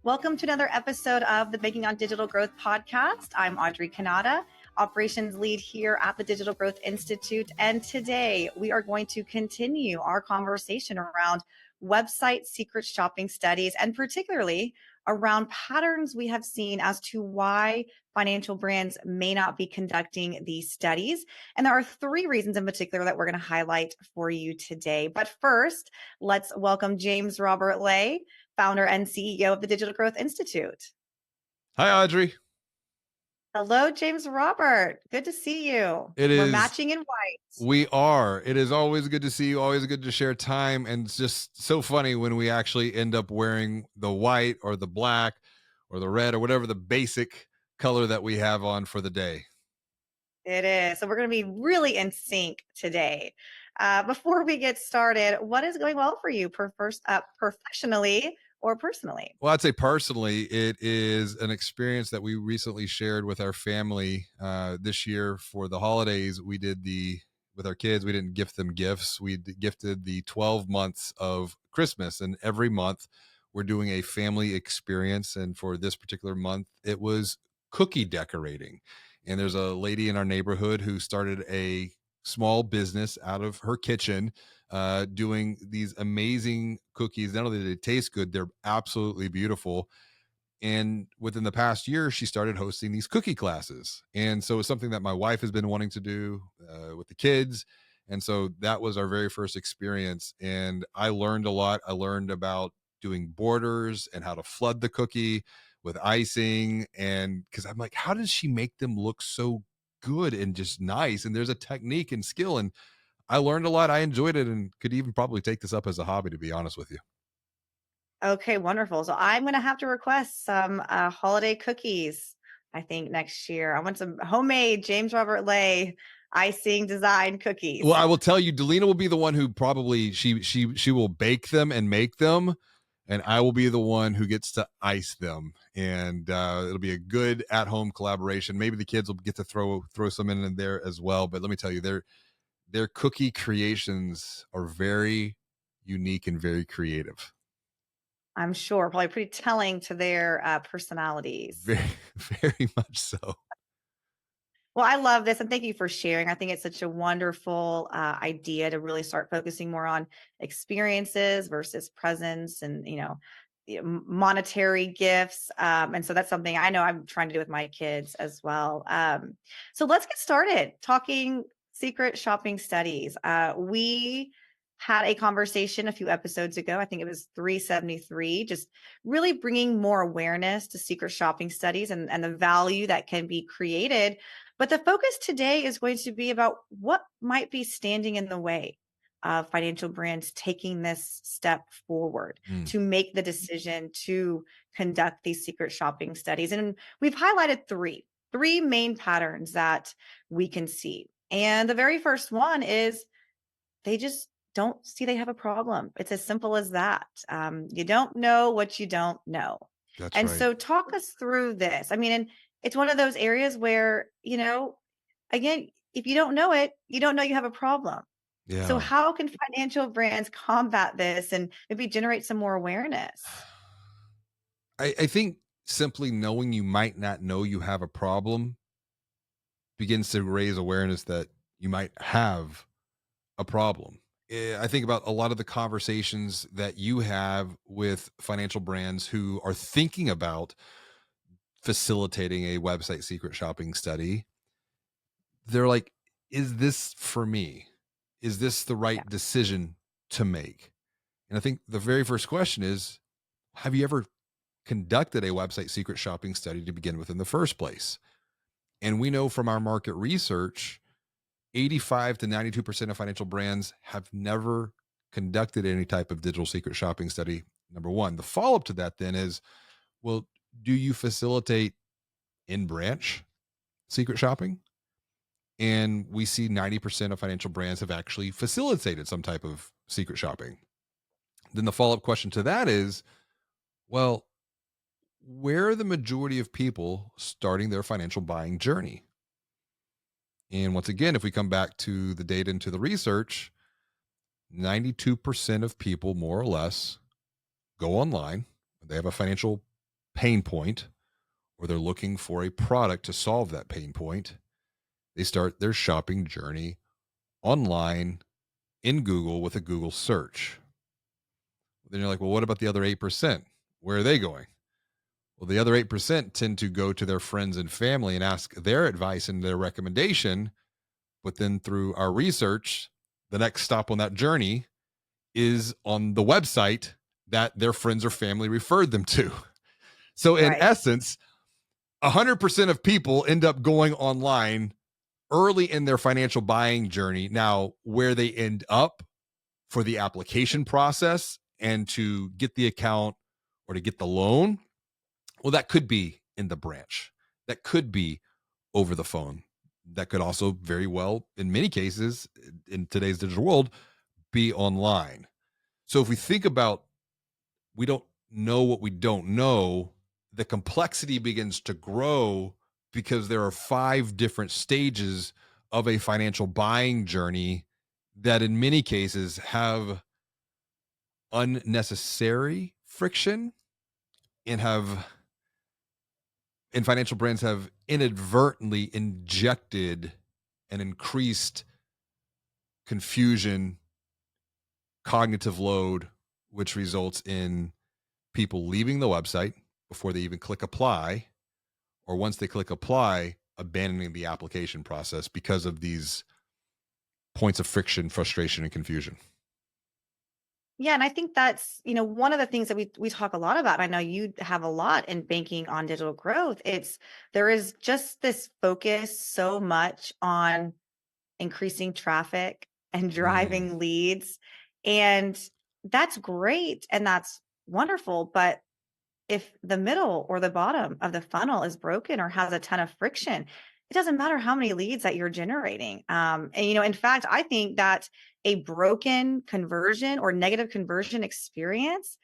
Welcome to another episode of the Banking on Digital Growth podcast. I'm Audrey Kanata, operations lead here at the Digital Growth Institute. And today we are going to continue our conversation around website secret shopping studies, and particularly around patterns we have seen as to why financial brands may not be conducting these studies. And there are three reasons in particular that we're going to highlight for you today. But first, let's welcome James Robert Lay, founder and CEO of the Digital Growth Institute. Hi, Audrey. Hello, James Robert. Good to see you. We're matching in white. We are. It is always good to see you. Always good to share time. And it's just so funny when we actually end up wearing the white or the black or the red or whatever the basic color that we have on for the day. It is. So we're going to be really in sync today. Before we get started, what is going well for you professionally or personally? Well, I'd say personally, it is an experience that we recently shared with our family this year for the holidays. We did with our kids, we didn't gift them gifts. We gifted the 12 months of Christmas, and every month we're doing a family experience. And for this particular month, it was cookie decorating. And there's a lady in our neighborhood who started a small business out of her kitchen doing these amazing cookies. Not only do they taste good, they're absolutely beautiful. And within the past year, she started hosting these cookie classes. And so it's something that my wife has been wanting to do with the kids. And so that was our very first experience. And I learned a lot. I learned about doing borders and how to flood the cookie with icing. And because I'm like, how does she make them look so good and just nice? And there's a technique and skill. And I learned a lot. I enjoyed it and could even probably take this up as a hobby, to be honest with you. Okay, wonderful. So I'm going to have to request some holiday cookies, I think, next year. I want some homemade James Robert Lay icing design cookies. Well, I will tell you, Delina will be the one who probably she will bake them and make them, and I will be the one who gets to ice them. And it'll be a good at-home collaboration. Maybe the kids will get to throw some in there as well. But let me tell you, their cookie creations are very unique and very creative. I'm sure probably pretty telling to their personalities. Very, very much so. Well, I love this, and thank you for sharing. I think it's such a wonderful idea to really start focusing more on experiences versus presents, and monetary gifts. And so that's something I know I'm trying to do with my kids as well. So let's get started talking secret shopping studies. We had a conversation a few episodes ago. I think it was 373, just really bringing more awareness to secret shopping studies and the value that can be created. But the focus today is going to be about what might be standing in the way of financial brands taking this step forward to make the decision to conduct these secret shopping studies. And we've highlighted three main patterns that we can see. And the very first one is they just don't see they have a problem. It's as simple as that. You don't know what you don't know. That's and right. So talk us through this. I mean, and it's one of those areas where, again, if you don't know it, you don't know you have a problem. Yeah. So how can financial brands combat this and maybe generate some more awareness? I think simply knowing you might not know you have a problem begins to raise awareness that you might have a problem. I think about a lot of the conversations that you have with financial brands who are thinking about facilitating a website secret shopping study. They're like, is this for me? Is this the right decision to make? And I think the very first question is, have you ever conducted a website secret shopping study to begin with in the first place? And we know from our market research, 85 to 92% of financial brands have never conducted any type of digital secret shopping study. Number one. The follow-up to that then is, well, do you facilitate in-branch secret shopping? And we see 90% of financial brands have actually facilitated some type of secret shopping. Then the follow-up question to that is, well, where are the majority of people starting their financial buying journey? And once again, if we come back to the data and to the research, 92% of people, more or less, go online. They have a financial pain point, or they're looking for a product to solve that pain point, they start their shopping journey online in Google with a Google search. Then you're like, well, what about the other 8%? Where are they going? Well, the other 8% tend to go to their friends and family and ask their advice and their recommendation. But then through our research, the next stop on that journey is on the website that their friends or family referred them to. So, in Right. essence, 100% of people end up going online early in their financial buying journey. Now, where they end up for the application process and to get the account or to get the loan, well, that could be in the branch, that could be over the phone, that could also very well, in many cases, in today's digital world, be online. So if we think about we don't know what we don't know, the complexity begins to grow because there are 5 different stages of a financial buying journey that in many cases have unnecessary friction and have and financial brands have inadvertently injected and increased confusion, cognitive load, which results in people leaving the website before they even click apply, or once they click apply, abandoning the application process because of these points of friction, frustration, and confusion. Yeah, and I think that's, one of the things that we talk a lot about. I know you have a lot in banking on digital growth. There is just this focus so much on increasing traffic and Mm. driving leads. And that's great and that's wonderful. But if the middle or the bottom of the funnel is broken or has a ton of friction, it doesn't matter how many leads that you're generating. And in fact, I think that a broken conversion or negative conversion experience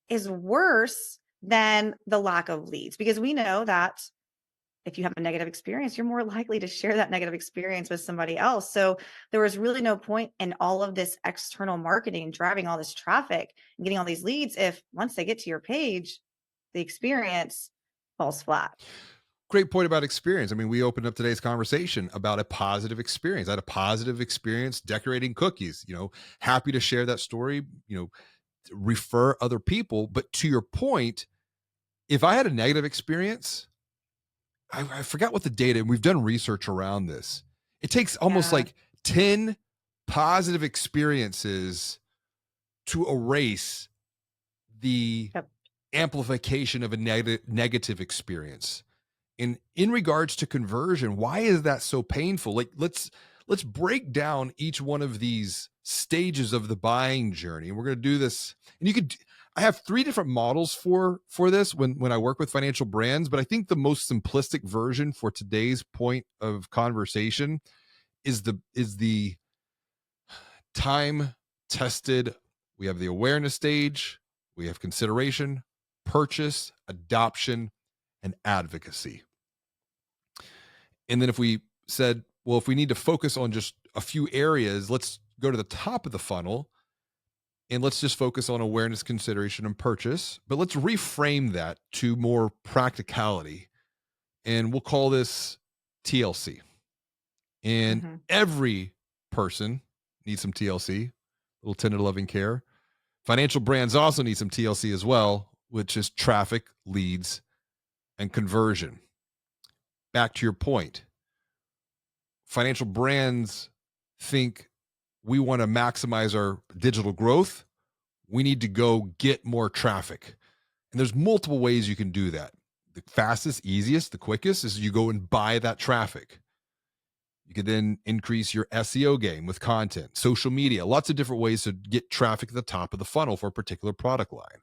is worse than the lack of leads, because we know that if you have a negative experience, you're more likely to share that negative experience with somebody else. So there was really no point in all of this external marketing, driving all this traffic and getting all these leads if once they get to your page, the experience falls flat. Great point about experience. I mean, we opened up today's conversation about a positive experience. I had a positive experience decorating cookies, happy to share that story, refer other people. But to your point, if I had a negative experience, I forgot what the data, and we've done research around this. It takes almost Yeah. like 10 positive experiences to erase the Yep. amplification of a negative experience. And in regards to conversion, why is that so painful? Like let's break down each one of these stages of the buying journey. And we're going to do this. And I have 3 different models for this when I work with financial brands, but I think the most simplistic version for today's point of conversation is the time tested. We have the awareness stage, we have consideration, purchase, adoption, and advocacy. And then if we said, well, if we need to focus on just a few areas, let's go to the top of the funnel and let's just focus on awareness, consideration, and purchase. But let's reframe that to more practicality. And we'll call this TLC. And Hmm. every person needs some TLC, little tender loving care. Financial brands also need some TLC as well, which is traffic, leads, and conversion. Back to your point, financial brands think we want to maximize our digital growth. We need to go get more traffic. And there's multiple ways you can do that. The fastest, easiest, the quickest is you go and buy that traffic. You could then increase your SEO game with content, social media, lots of different ways to get traffic at the top of the funnel for a particular product line.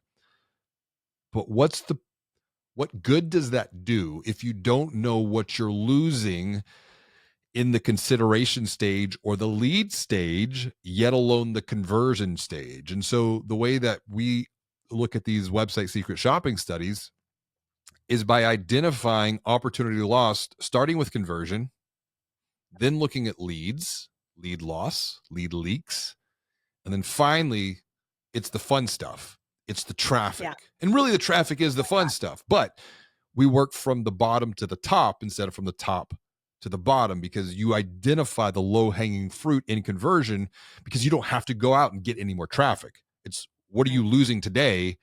But what good does that do if you don't know what you're losing in the consideration stage or the lead stage, yet alone the conversion stage? And so the way that we look at these website secret shopping studies is by identifying opportunity lost, starting with conversion, then looking at leads, lead loss, lead leaks, and then finally, it's the fun stuff. It's the Yeah. traffic. And really the traffic is the fun stuff. But we work from the bottom to the top instead of from the top to the bottom, because you identify the low hanging fruit in conversion, because you don't have to go out and get any more traffic. It's what are you Right. losing today?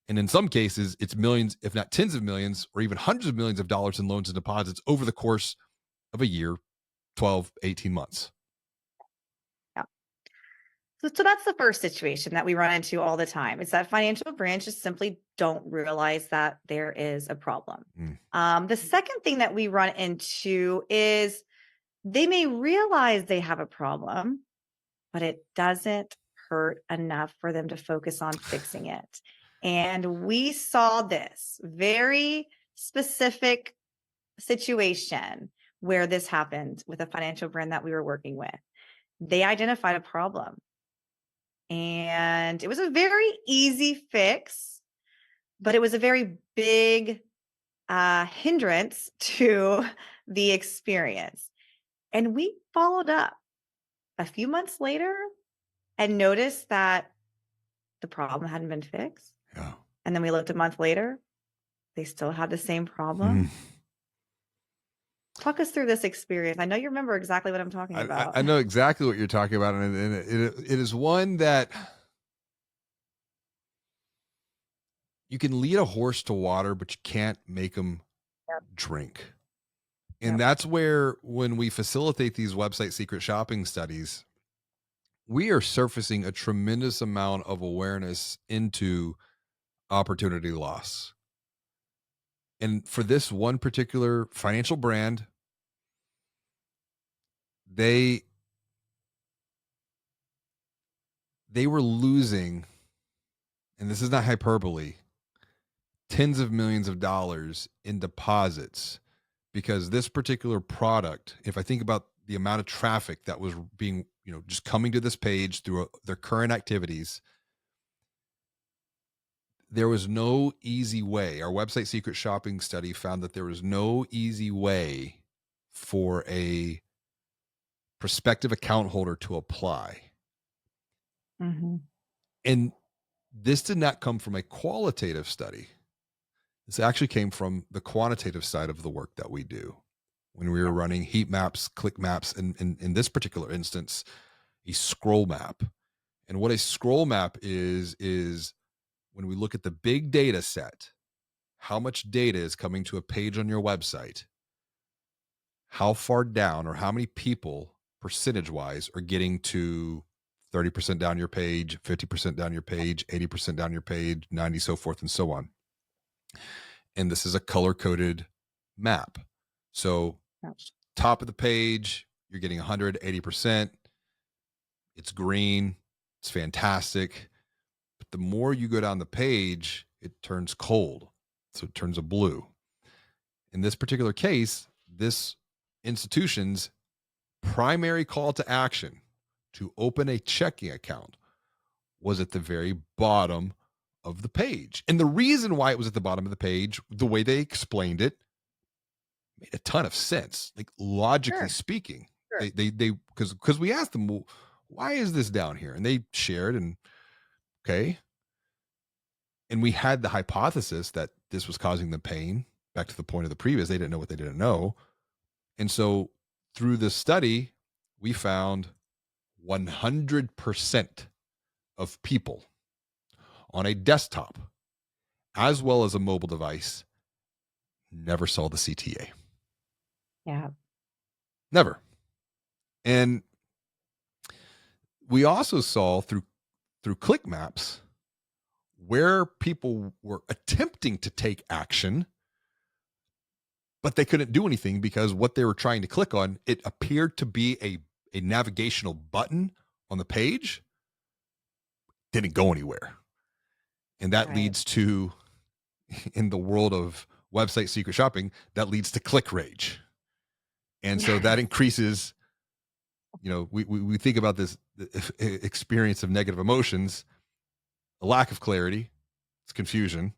And in some cases, it's millions, if not tens of millions, or even hundreds of millions of dollars in loans and deposits over the course of a year, 12, 18 months. Yeah. So that's the first situation that we run into all the time. It's that financial brands just simply don't realize that there is a problem. Mm. The second thing that we run into is they may realize they have a problem, but it doesn't hurt enough for them to focus on fixing it. And we saw this very specific situation where this happened with a financial brand that we were working with. They identified a problem, and it was a very easy fix, but it was a very big hindrance to the experience. And we followed up a few months later and noticed that the problem hadn't been fixed. Yeah. And then we looked a month later, they still had the same Mm. problem. Talk us through this experience. I know you remember exactly what I'm talking about. I know exactly what you're talking about. And it is one that you can lead a horse to water, but you can't make them Yep. drink. And Yep. that's where, when we facilitate these website secret shopping studies, we are surfacing a tremendous amount of awareness into opportunity loss. And for this one particular financial brand, they were losing, and this is not hyperbole, tens of millions of dollars in deposits, because this particular product, if I think about the amount of traffic that was being, just coming to this page through their current activities, there was no easy way. Our website secret shopping study found that there was no easy way for a prospective account holder to apply. Mhm. And this did not come from a qualitative study. This actually came from the quantitative side of the work that we do when we were running heat maps, click maps, and in this particular instance, a scroll map. And what a scroll map is when we look at the big data set, how much data is coming to a page on your website, how far down, or how many people percentage wise are getting to 30% down your page, 50% down your page, 80% down your page, 90, so forth and so on. And this is a color coded map. So Yep. top of the page, you're getting 180%. It's green. It's fantastic. But the more you go down the page, it turns cold. So it turns a blue. In this particular case, this institution's primary call to action to open a checking account was at the very bottom of the page. And the reason why it was at the bottom of the page, the way they explained it, made a ton of sense. Like, logically Sure. speaking, Sure. they because we asked them, well, why is this down here? And they shared, and okay. And we had the hypothesis that this was causing them pain. Back to the point of the previous, they didn't know what they didn't know. And so through this study, we found 100% of people on a desktop as well as a mobile device never saw the CTA. Yeah. Never. And we also saw through click maps where people were attempting to take action, but they couldn't do anything because what they were trying to click on, it appeared to be a navigational button on the page, didn't go anywhere. And that Right. leads to, in the world of website secret shopping, that leads to click rage. And so that Yes. increases, we think about this experience of negative emotions, a lack of clarity, it's confusion.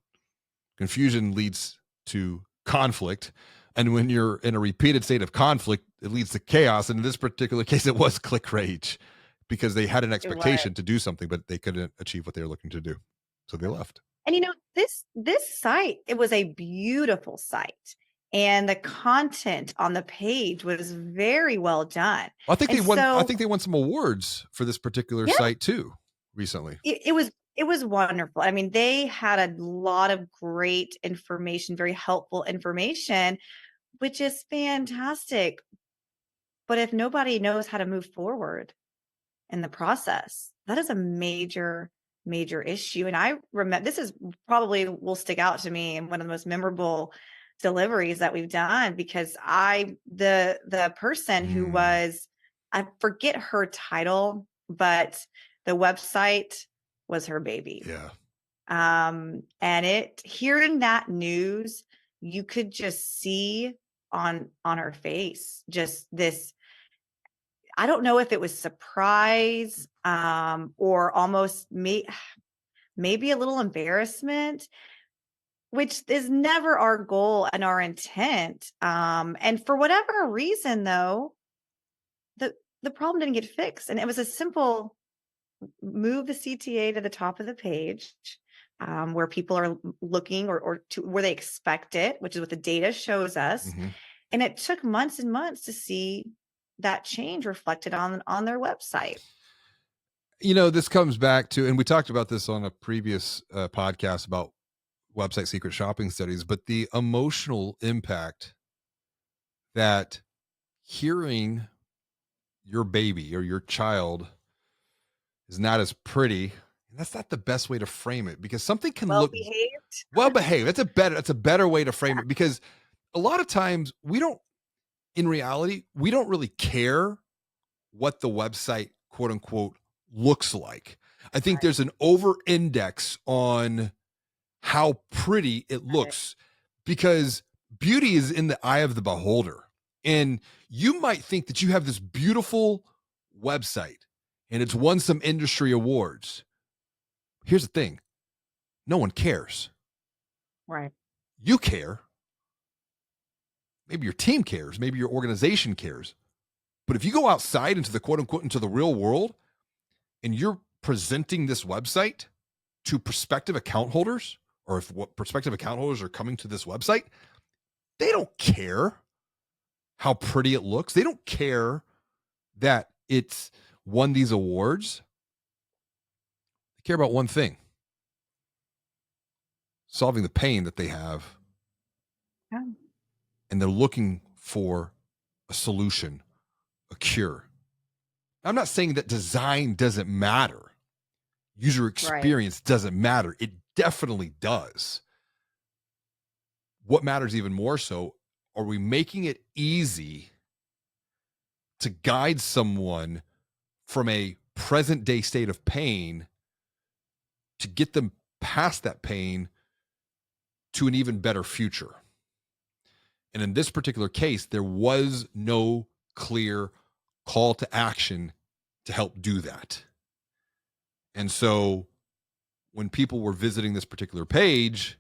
Confusion leads to conflict. And when you're in a repeated state of conflict, it leads to chaos. And in this particular case, it was click rage because they had an It was. expectation to do something, but they couldn't achieve what they were looking to do. So they left. And this site, it was a beautiful site. And the content on the page was very well done. And I so, think they won some awards for this particular yeah, site too recently. it was wonderful. I mean, they had a lot of great information, very helpful information, which is fantastic. But if nobody knows how to move forward in the process, that is a major, major issue. And I remember this is probably will stick out to me and one of the most memorable deliveries that we've done because the person who Mm, was, I forget her title, but the website was her baby. yeah. And it hearing that news, you could just see on her face just this, I don't know if it was surprise, or almost maybe a little embarrassment, which is never our goal and our intent. And for whatever reason, though, the the problem didn't get fixed, and it was a simple move the CTA to the top of the page, where people are looking or to where they expect it, which is what the data shows us. Mhm. And it took months and months to see that change reflected on their website. This comes back to, and we talked about this on a previous podcast about website secret shopping studies, but the emotional impact that hearing your baby or your child is not as pretty. And that's not the best way to frame it because something can Well look behaved. well behaved. That's a better way to frame it because a lot of times in reality, we don't really care what the website quote unquote looks like. I think Right, there's an over index on how pretty it right, looks because beauty is in the eye of the beholder. And you might think that you have this beautiful website and it's won some industry awards. Here's the thing, no one cares. right. You care. Maybe your team cares. Maybe your organization cares. But if you go outside into the quote unquote, into the real world, and you're presenting this website to prospective account holders, or if what prospective account holders are coming to this website, they don't care how pretty it looks. They don't care that it's won these awards. They care about one thing, solving the pain that they have. Yeah, And they're looking for a solution, a cure. I'm not saying that design doesn't matter. User right. experience doesn't matter. It definitely does. What matters even more so, are we making it easy to guide someone from a present day state of pain to get them past that pain to an even better future? And in this particular case, there was no clear call to action to help do that. And so when people were visiting this particular page,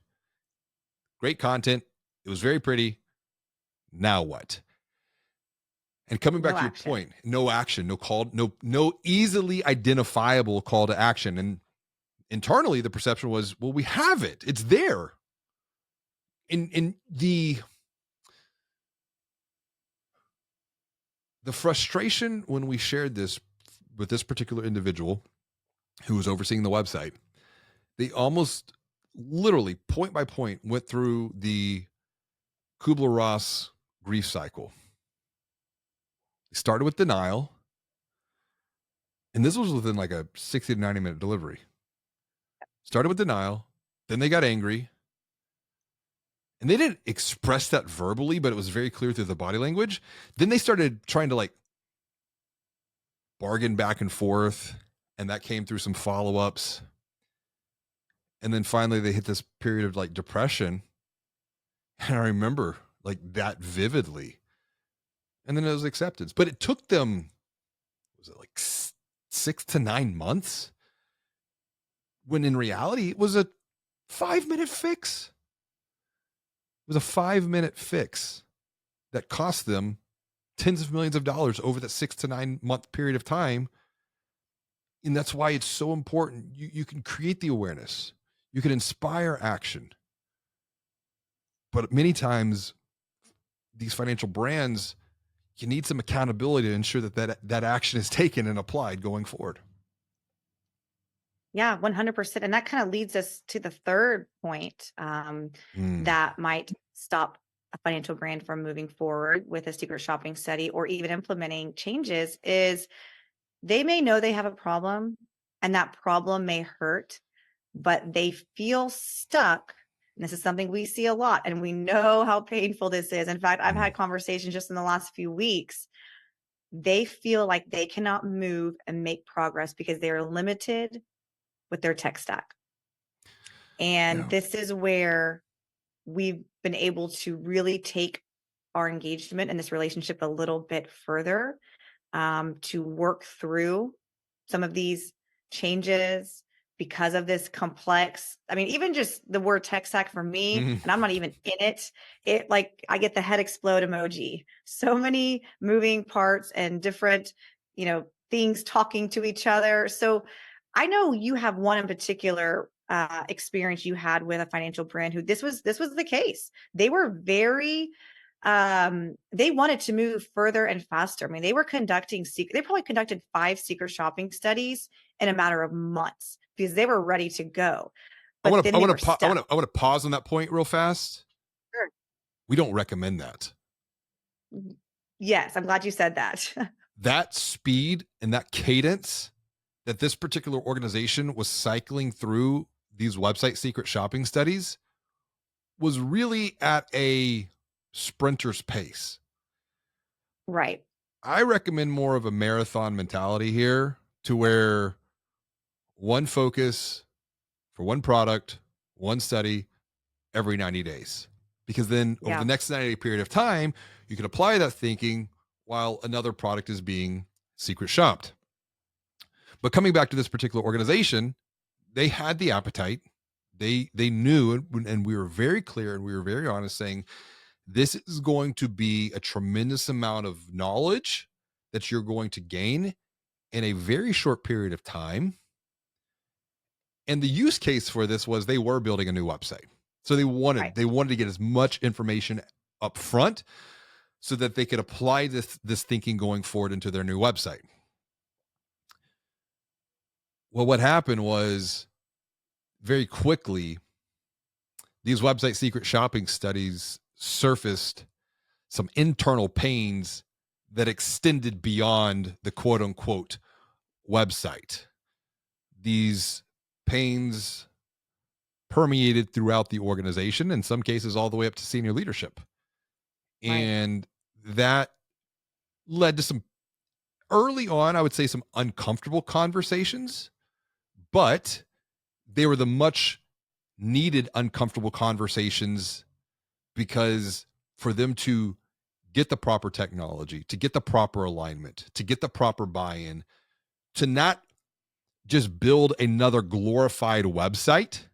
great content, it was very pretty. Now what? And coming back No to your action. point, no action, no call, no easily identifiable call to action. And internally the perception was, well, we have it. It's there. In the frustration when we shared this with this particular individual who was overseeing the website, they almost literally point by point went through the Kubler-Ross grief cycle. They started with denial, and this was within like a 60 to 90-minute delivery. Started with denial, then they got angry, and they didn't express that verbally, but it was very clear through the body language. Then they started trying to like bargain back and forth, and that came through some follow-ups. And then finally they hit this period of like depression. And I remember like that vividly. And then it was acceptance. But it took them, was it like 6 to 9 months? When in reality, it was a 5 minute fix. It was a 5 minute fix that cost them tens of millions of dollars over that 6 to 9 month period of time. And that's why it's so important. You can create the awareness, You can inspire action. But many times, these financial brands, you need some accountability to ensure that action is taken and applied going forward. Yeah, 100%. And that kind of leads us to the third point Mm, that might stop a financial brand from moving forward with a secret shopping study or even implementing changes is they may know they have a problem and that problem may hurt, but they feel stuck. And this is something we see a lot, and we know how painful this is. In fact, I've mm. had conversations just in the last few weeks. They feel like they cannot move and make progress because they are limited with their tech stack. And Yeah. this is where we've been able to really take our engagement in this relationship a little bit further, to work through some of these changes because of this complex. I mean, even just the word tech stack for me, Mhm. and I'm not even in it, it like I get the head explode emoji. So many moving parts and different, things talking to each other. So I know you have one in particular experience you had with a financial brand who this was the case. They were very they wanted to move further and faster. I mean, they probably conducted 5 secret shopping studies in a matter of months because they were ready to go, I but want to then I they want were to I stuck. want to I want to pause on that point real fast. Sure. We don't recommend that. Mhm. Yes, I'm glad you said that. That speed and that cadence that this particular organization was cycling through these website secret shopping studies was really at a sprinter's pace. Right. I recommend more of a marathon mentality here to where one focus for one product, one study every 90 days. Because then over the Yeah. next 90-day period of time, you can apply that thinking while another product is being secret shopped. But coming back to this particular organization, they had the appetite. They knew, and we were very clear and we were very honest saying this is going to be a tremendous amount of knowledge that you're going to gain in a very short period of time. And the use case for this was they were building a new website. So they wanted Right. they wanted to get as much information up front so that they could apply this thinking going forward into their new website. Well, what happened was very quickly these website secret shopping studies surfaced some internal pains that extended beyond the quote unquote website. These pains permeated throughout the organization, in some cases, all the way up to senior leadership. Right. And that led to some early on, I would say, some uncomfortable conversations, but they were the much needed uncomfortable conversations because for them to get the proper technology, to get the proper alignment, to get the proper buy in, to not just build another glorified website,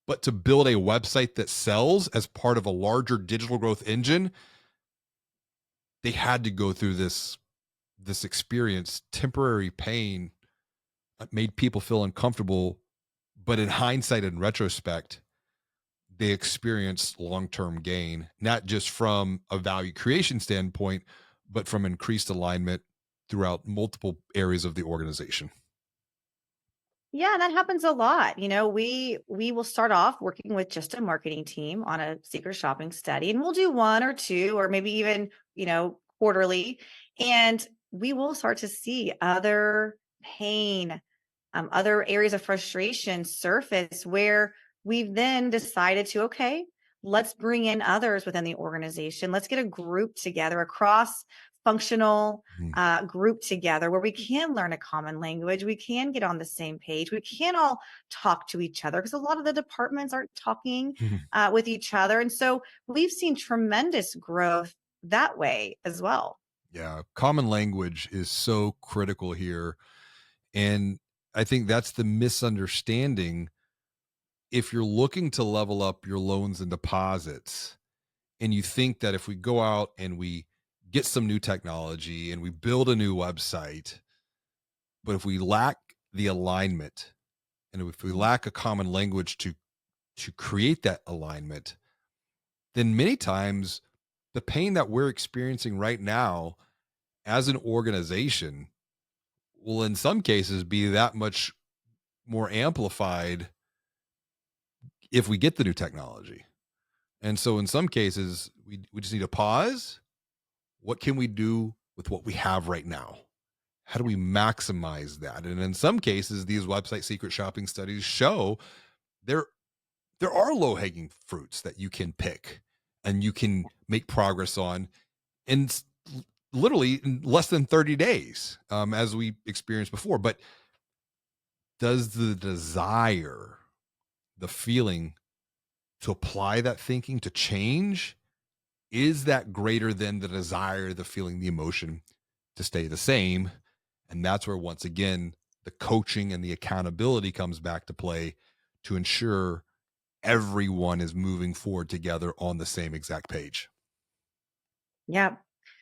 but to build a website that sells as part of a larger digital growth engine, they had to go through this experience, temporary pain made people feel uncomfortable, but in hindsight and retrospect, they experienced long-term gain, not just from a value creation standpoint, but from increased alignment throughout multiple areas of the organization. Yeah, that happens a lot. We will start off working with just a marketing team on a secret shopping study, and we'll do one or two, or maybe even, quarterly. And we will start to see other pain, other areas of frustration surface where we've then decided to, okay, let's bring in others within the organization. Let's get a group together, a cross functional group together where we can learn a common language. We can get on the same page. We can all talk to each other because a lot of the departments aren't talking with each other. And so we've seen tremendous growth that way as well. Yeah, common language is so critical here. And I think that's the misunderstanding. If you're looking to level up your loans and deposits, and you think that if we go out and we get some new technology and we build a new website, but if we lack the alignment And if we Mhm. lack a common language to create that alignment, then many times the pain that we're experiencing right now as an organization will in some cases be that much more amplified if we get the new technology. And so in some cases, we just need to pause. What can we do with what we have right now? How do we maximize that? And in some cases, these website secret shopping studies show there there are low-hanging fruits that you can pick and you can make progress on in literally in less than 30 days, as we experienced before. But does the desire, the feeling to apply that thinking to change, is that greater than the desire, the feeling, the emotion to stay the same? And that's where, once again, the coaching and the accountability comes back to play to ensure everyone is moving forward together on the same exact page. Yeah.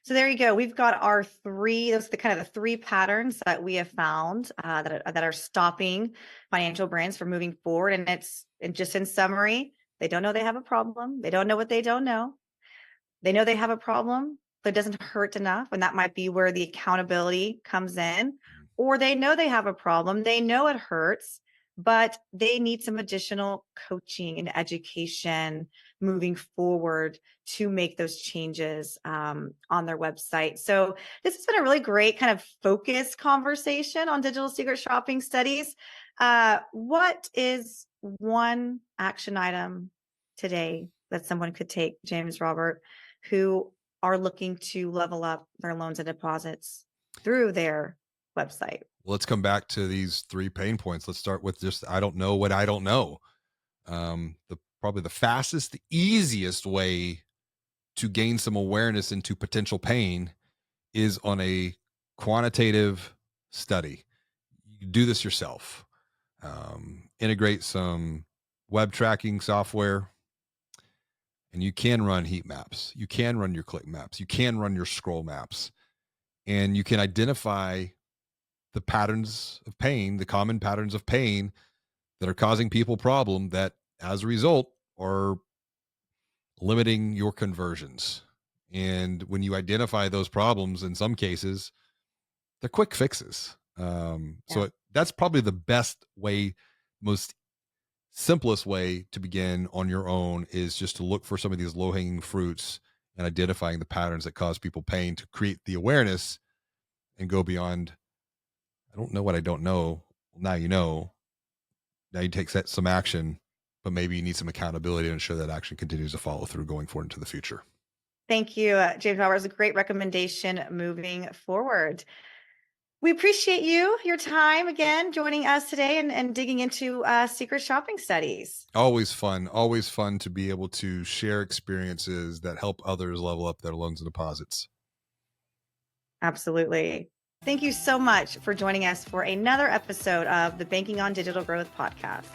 So there you go. We've got our three, those are the kind of the three patterns that we have found that are stopping financial brands from moving forward. And and just in summary, they don't know they have a problem. They don't know what they don't know. They know they have a problem, but it doesn't hurt enough, and that might be where the accountability comes in. Or they know they have a problem, they know it hurts, but they need some additional coaching and education moving forward to make those changes on their website. So this has been a really great kind of focused conversation on digital secret shopping studies. What is one action item today that someone could take, James Robert, who are looking to level up their loans and deposits through their website? Let's come back to these three pain points. Let's start with just I don't know what I don't know. The probably the fastest, the easiest way to gain some awareness into potential pain is on a quantitative study. You do this yourself. Integrate some web tracking software, and you can run heat maps. You can run your click maps. You can run your scroll maps, and you can identify the patterns of pain, the common patterns of pain that are causing people problem that, as a result, are limiting your conversions. And when you identify those problems, in some cases, they're quick fixes. Yeah. That's probably the best way, most simplest way to begin on your own is just to look for some of these low hanging fruits and identifying the patterns that cause people pain to create the awareness and go beyond. I don't know what I don't know. Well, now you know. Now you take some action, but maybe you need some accountability to ensure that action continues to follow through going forward into the future. Thank you, James Robert. It was a great recommendation moving forward. We appreciate your time again, joining us today and digging into secret shopping studies. Always fun to be able to share experiences that help others level up their loans and deposits. Absolutely. Thank you so much for joining us for another episode of the Banking on Digital Growth podcast.